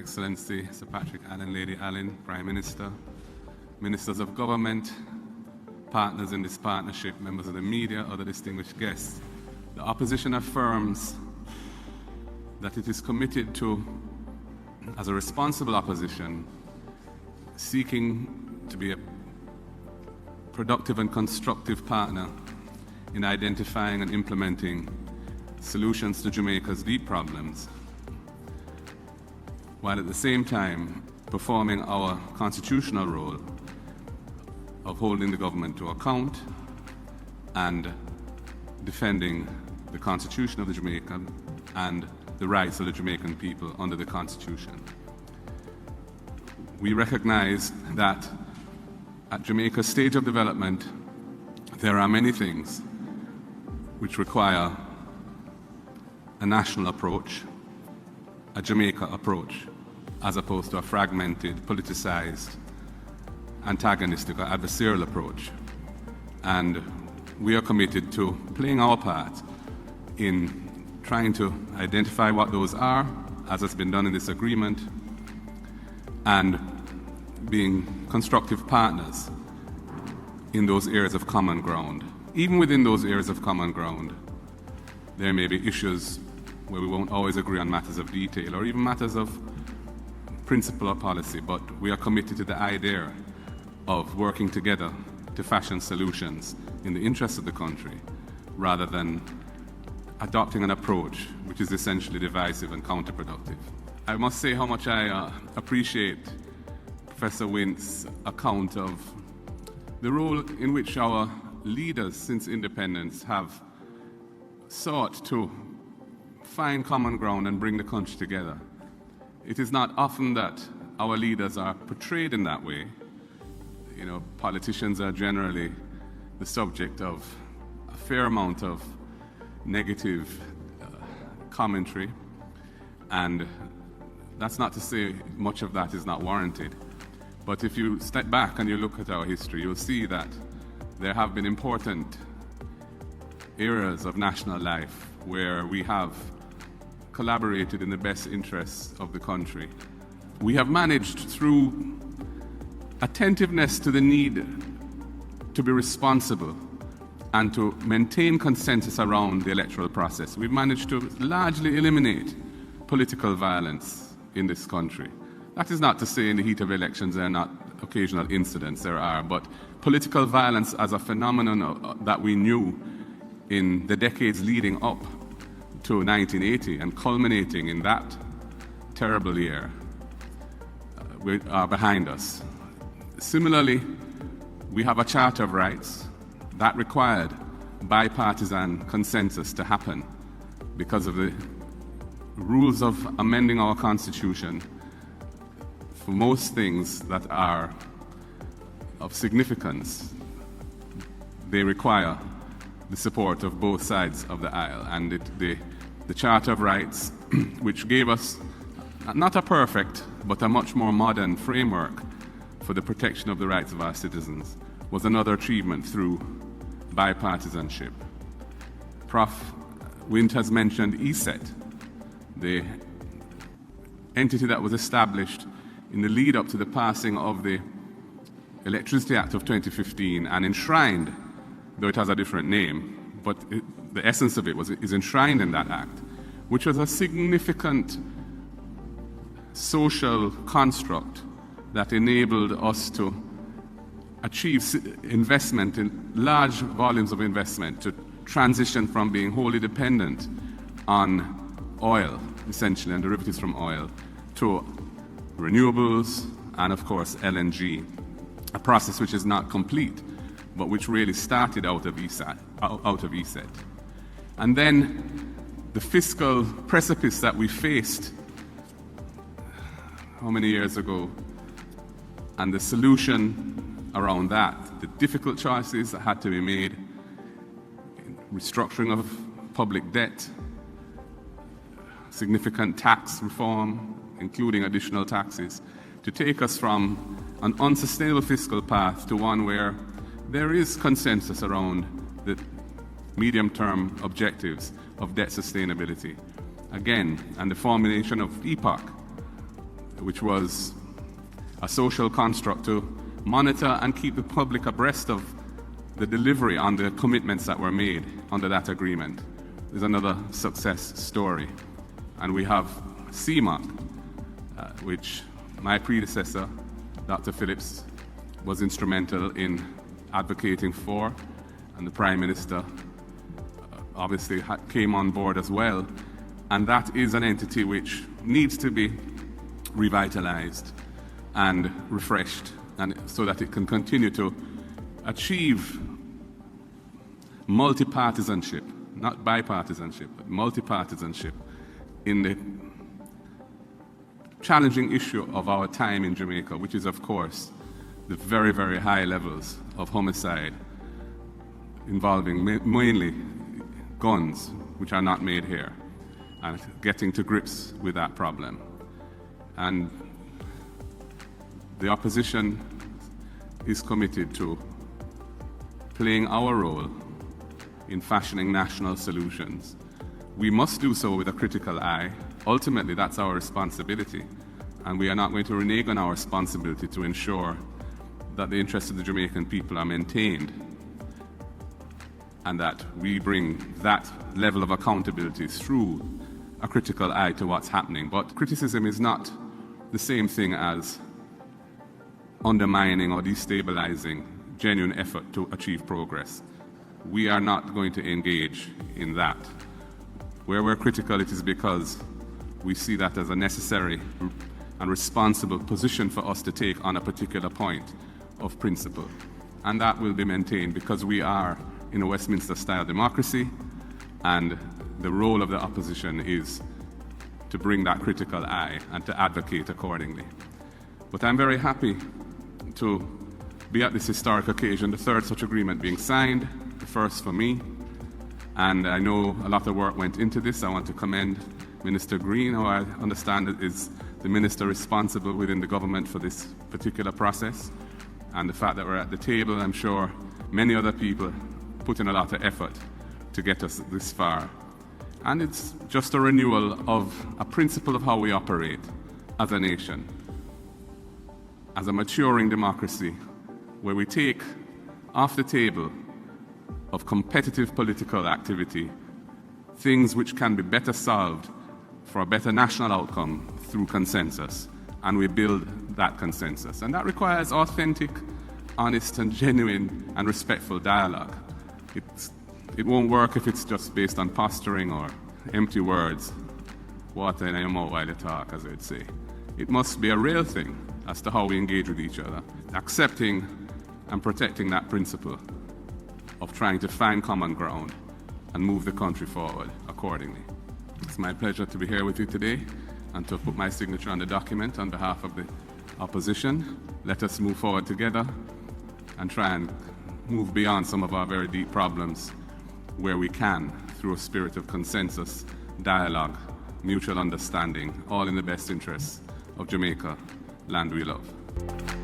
Excellency Sir Patrick Allen, Lady Allen, Prime Minister, Ministers of Government, partners in this partnership, members of the media, other distinguished guests. The opposition affirms that it is committed to, as a responsible opposition, seeking to be a productive and constructive partner in identifying and implementing solutions to Jamaica's deep problems, while at the same time performing our constitutional role of holding the government to account and defending the Constitution of the Jamaican and the rights of the Jamaican people under the Constitution. We recognize that at Jamaica's stage of development, there are many things which require a national approach, a Jamaica approach, as opposed to a fragmented, politicized, antagonistic or adversarial approach. And we are committed to playing our part in trying to identify what those are, as has been done in this agreement, and being constructive partners in those areas of common ground. Even within those areas of common ground, there may be issues where we won't always agree on matters of detail or even matters of principle or policy, but we are committed to the idea of working together to fashion solutions in the interest of the country, rather than adopting an approach which is essentially divisive and counterproductive. I must say how much I appreciate Professor Wint's account of the role in which our leaders since independence have sought to find common ground and bring the country together. It is not often that our leaders are portrayed in that way. You know, politicians are generally the subject of a fair amount of negative commentary, and that's not to say much of that is not warranted. But if you step back and you look at our history, you'll see that there have been important eras of national life where we have collaborated in the best interests of the country. We have managed, through attentiveness to the need to be responsible and to maintain consensus around the electoral process, we've managed to largely eliminate political violence in this country. That is not to say in the heat of elections there are not occasional incidents, there are, but political violence as a phenomenon that we knew in the decades leading up to 1980 and culminating in that terrible year are behind us. Similarly, we have a Charter of Rights that required bipartisan consensus to happen because of the rules of amending our Constitution. For most things that are of significance, they require the support of both sides of the aisle. And the Charter of Rights, which gave us not a perfect, but a much more modern framework for the protection of the rights of our citizens, was another achievement through bipartisanship. Prof. Wint has mentioned ESET, the entity that was established in the lead up to the passing of the Electricity Act of 2015 and enshrined, though it has a different name, but the essence of it is enshrined in that act, which was a significant social construct that enabled us to achieve investment in large volumes of investment, to transition from being wholly dependent on oil, essentially, and derivatives from oil, to renewables and, of course, LNG, a process which is not complete, but which really started out of ESET. And then the fiscal precipice that we faced how many years ago, and the solution around that, the difficult choices that had to be made, restructuring of public debt, significant tax reform, including additional taxes, to take us from an unsustainable fiscal path to one where there is consensus around the medium-term objectives of debt sustainability. Again, and the formulation of EPOC, which was a social construct to monitor and keep the public abreast of the delivery on the commitments that were made under that agreement, is another success story. And we have CMOC, which my predecessor, Dr. Phillips, was instrumental in advocating for, and the Prime Minister obviously came on board as well. And that is an entity which needs to be revitalized and refreshed, and so that it can continue to achieve multipartisanship, not bipartisanship, but multipartisanship in the challenging issue of our time in Jamaica, which is, of course, the very, very high levels of homicide involving mainly guns, which are not made here, and getting to grips with that problem. And the opposition is committed to playing our role in fashioning national solutions. We must do so with a critical eye. Ultimately, that's our responsibility, and we are not going to renege on our responsibility to ensure that the interests of the Jamaican people are maintained, and that we bring that level of accountability through a critical eye to what's happening. But criticism is not the same thing as undermining or destabilizing genuine effort to achieve progress. We are not going to engage in that. Where we're critical, it is because we see that as a necessary and responsible position for us to take on a particular point of principle. And that will be maintained because we are in a Westminster-style democracy, and the role of the opposition is to bring that critical eye and to advocate accordingly. But I'm very happy to be at this historic occasion, the third such agreement being signed, the first for me. And I know a lot of work went into this. I want to commend Minister Green, who I understand is the minister responsible within the government for this particular process. And the fact that we're at the table, I'm sure many other people put in a lot of effort to get us this far. And it's just a renewal of a principle of how we operate as a nation, as a maturing democracy, where we take off the table of competitive political activity things which can be better solved for a better national outcome through consensus, and we build that consensus. And that requires authentic, honest, and genuine and respectful dialogue. It won't work if it's just based on posturing or empty words, water in your mouth while you talk, as I would say. It must be a real thing as to how we engage with each other, accepting and protecting that principle of trying to find common ground and move the country forward accordingly. It's my pleasure to be here with you today and to put my signature on the document on behalf of the opposition. Let us move forward together and try and move beyond some of our very deep problems where we can, through a spirit of consensus, dialogue, mutual understanding, all in the best interests of Jamaica, land we love.